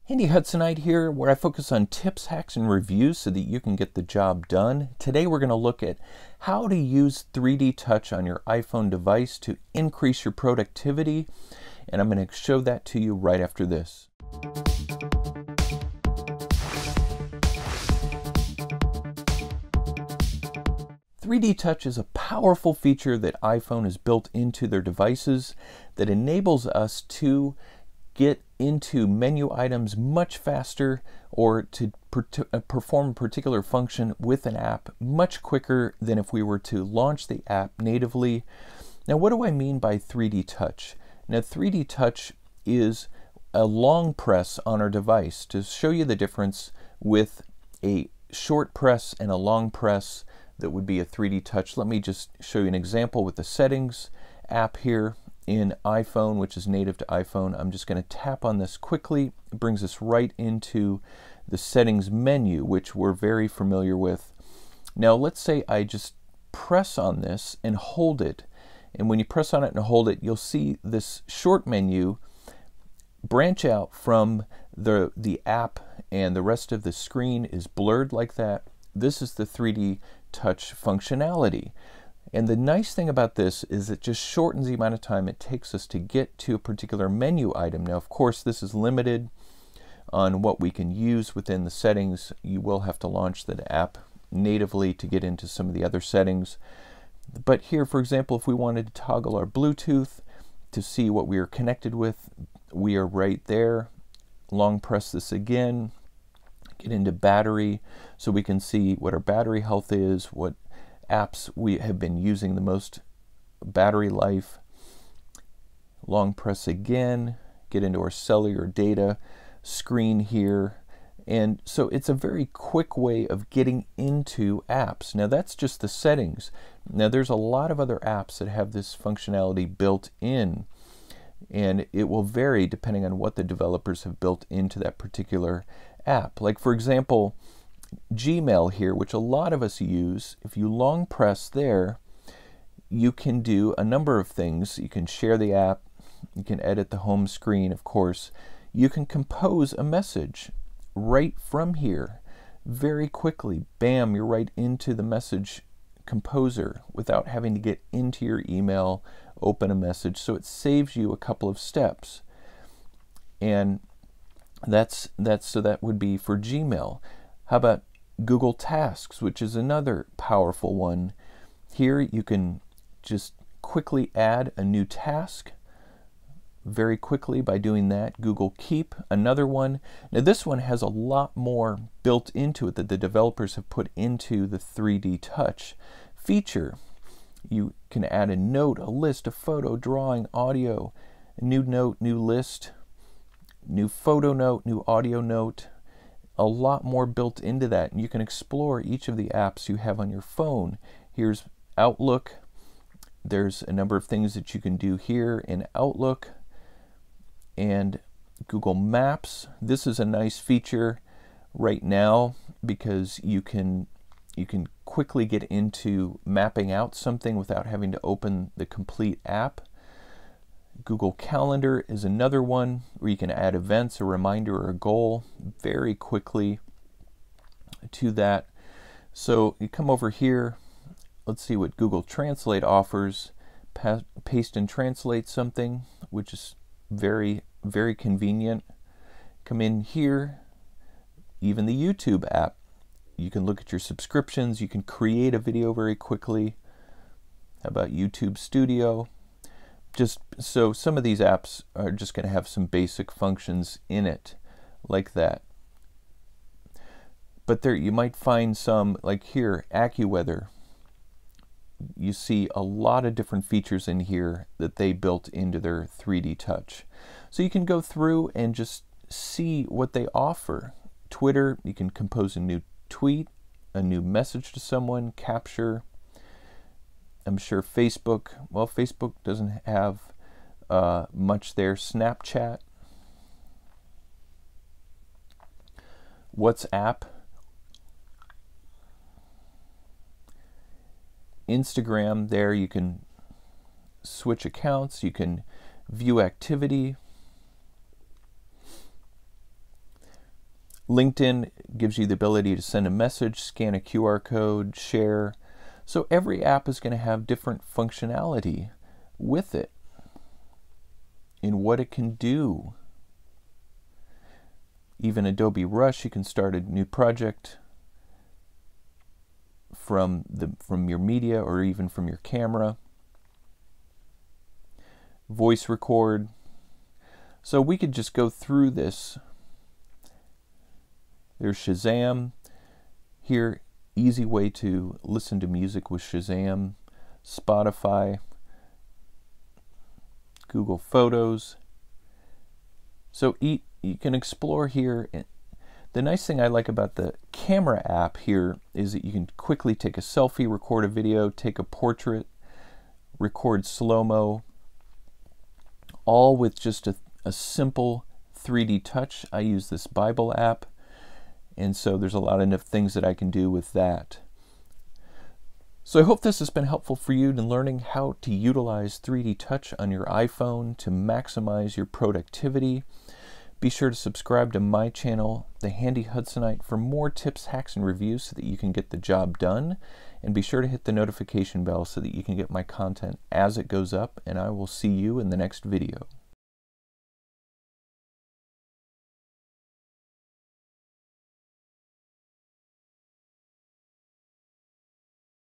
Handy Hudsonite here, where I focus on tips, hacks, and reviews so that you can get the job done. Today we're going to look at how to use 3D Touch on your iPhone device to increase your productivity, and I'm going to show that to you right after this. .3D Touch is a powerful feature that iPhone has built into their devices that enables us to get into menu items much faster, or to perform a particular function with an app much quicker than if we were to launch the app natively. Now, what do I mean by 3D Touch? Now, 3D Touch is a long press on our device. To show you the difference with a short press and a long press, that would be a 3D Touch. Let me just show you an example with the Settings app here in iPhone, which is native to iPhone. I'm just going to tap on this quickly. It brings us right into the Settings menu, which we're very familiar with. Now, let's say I just press on this and hold it. And when you press on it and hold it, you'll see this short menu branch out from the app, and the rest of the screen is blurred like that. This is the 3D Touch functionality. And the nice thing about this is it just shortens the amount of time it takes us to get to a particular menu item. Now, of course, this is limited on what we can use within the settings. You will have to launch the app natively to get into some of the other settings. But here, for example, if we wanted to toggle our Bluetooth to see what we are connected with, we are right there. Long press this again, get into battery so we can see what our battery health is, what apps we have been using the most battery life. Long press again, get into our cellular data screen here. And so it's a very quick way of getting into apps. Now, that's just the settings. Now, there's a lot of other apps that have this functionality built in, and it will vary depending on what the developers have built into that particular app. Like, for example, Gmail here, which a lot of us use. If you long press there, you can do a number of things. You can share the app, you can edit the home screen, of course. You can compose a message right from here very quickly. Bam, you're right into the message composer without having to get into your email, open a message. So it saves you a couple of steps. And so that would be for Gmail. How about Google Tasks, which is another powerful one? Here you can just quickly add a new task very quickly by doing that. Google Keep, another one. Now, this one has a lot more built into it that the developers have put into the 3D Touch feature. You can add a note, a list, a photo, drawing, audio, a new note, new list, new photo note, new audio note. A lot more built into that, and you can explore each of the apps you have on your phone. Here's Outlook. There's a number of things that you can do here in Outlook. And Google Maps. This is a nice feature right now because you can quickly get into mapping out something without having to open the complete app. Google Calendar is another one where you can add events, a reminder, or a goal very quickly to that. So you come over here, let's see what Google Translate offers. Paste and translate something, which is very, very convenient. Come in here, even the YouTube app. You can look at your subscriptions, you can create a video very quickly. How about YouTube Studio? Just so some of these apps are just going to have some basic functions in it like that. But there you might find some, like here, AccuWeather. You see a lot of different features in here that they built into their 3D Touch. So you can go through and just see what they offer. Twitter, you can compose a new tweet, a new message to someone, capture. I'm sure Facebook, well, Facebook doesn't have much there. Snapchat, WhatsApp, Instagram, there you can switch accounts, you can view activity. LinkedIn gives you the ability to send a message, scan a QR code, share. So every app is going to have different functionality with it in what it can do. Even Adobe Rush, you can start a new project from your media or even from your camera. Voice record. So we could just go through this. There's Shazam. Here, easy way to listen to music with Shazam. Spotify. Google Photos. So you can explore here. The nice thing I like about the camera app here is that you can quickly take a selfie, record a video, take a portrait, record slow-mo, all with just a simple 3D touch. I use this Bible app, and so there's a lot of things that I can do with that. So I hope this has been helpful for you in learning how to utilize 3D touch on your iPhone to maximize your productivity. Be sure to subscribe to my channel, The Handy Hudsonite, for more tips, hacks, and reviews so that you can get the job done. And be sure to hit the notification bell so that you can get my content as it goes up. And I will see you in the next video.